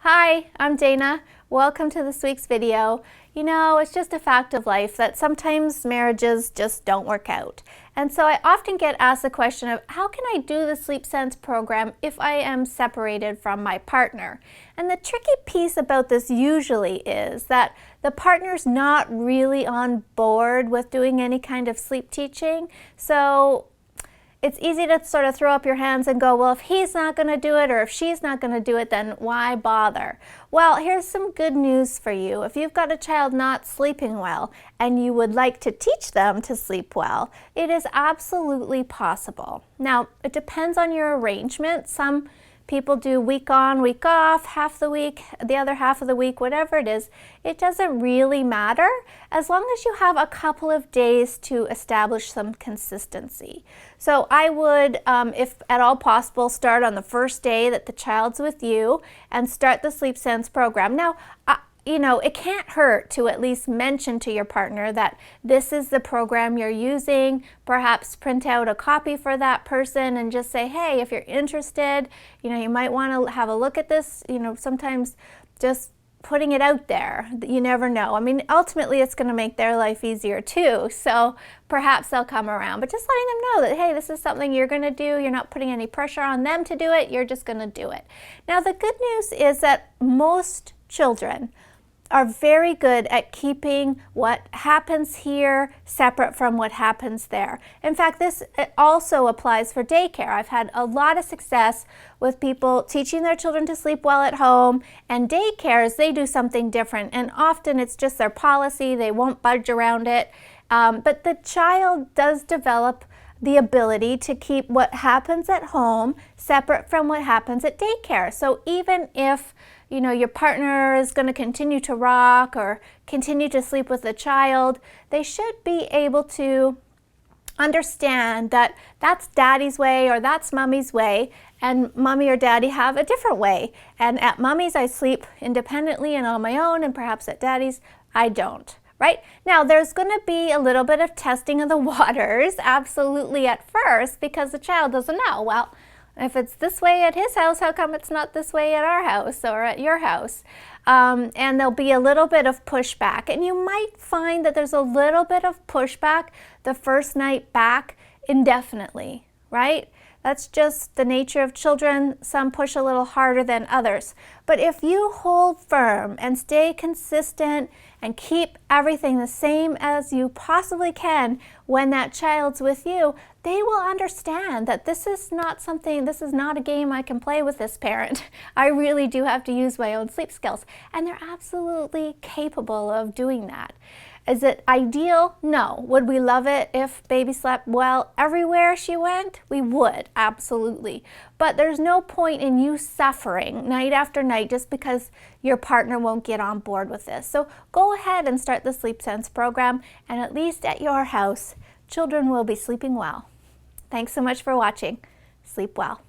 Hi, I'm Dana. Welcome to this week's video. You know, it's just a fact of life that sometimes marriages just don't work out. And so I often get asked the question of how can I do the Sleep Sense program if I am separated from my partner? And the tricky piece about this usually is that the partner's not really on board with doing any kind of sleep teaching. So it's easy to sort of throw up your hands and go, well, if he's not going to do it or if she's not going to do it, then why bother? Well, here's some good news for you. If you've got a child not sleeping well and you would like to teach them to sleep well, it is absolutely possible. Now, it depends on your arrangement. Some people do week on, week off, half the week, the other half of the week, whatever it is. It doesn't really matter as long as you have a couple of days to establish some consistency. So I would, if at all possible, start on the first day that the child's with you and start the Sleep Sense program. Now, you know, it can't hurt to at least mention to your partner that this is the program you're using. Perhaps print out a copy for that person and just say, hey, if you're interested, you know, you might want to have a look at this. You know, sometimes just putting it out there, you never know. I mean, ultimately it's going to make their life easier too. So perhaps they'll come around, but just letting them know that, hey, this is something you're going to do. You're not putting any pressure on them to do it. You're just going to do it. Now, the good news is that most children are very good at keeping what happens here separate from what happens there. In fact, this also applies for daycare. I've had a lot of success with people teaching their children to sleep well at home, and daycares, they do something different, and often it's just their policy. They won't budge around it, but the child does develop the ability to keep what happens at home separate from what happens at daycare. So even if, you know, your partner is going to continue to rock or continue to sleep with the child, they should be able to understand that that's daddy's way or that's mommy's way, and mommy or daddy have a different way. And at mommy's, I sleep independently and on my own, and perhaps at daddy's, I don't. Right? Now, there's going to be a little bit of testing of the waters, absolutely, at first, because the child doesn't know. Well, if it's this way at his house, how come it's not this way at our house or at your house? And there'll be a little bit of pushback. And you might find that there's a little bit of pushback the first night back indefinitely, right? That's just the nature of children. Some push a little harder than others. But if you hold firm and stay consistent and keep everything the same as you possibly can when that child's with you, they will understand that this is not a game I can play with this parent. I really do have to use my own sleep skills. And they're absolutely capable of doing that. Is it ideal? No. Would we love it if baby slept well everywhere she went? We would, absolutely. But there's no point in you suffering night after night just because your partner won't get on board with this. So go ahead and start the Sleep Sense program, and at least at your house, children will be sleeping well. Thanks so much for watching. Sleep well.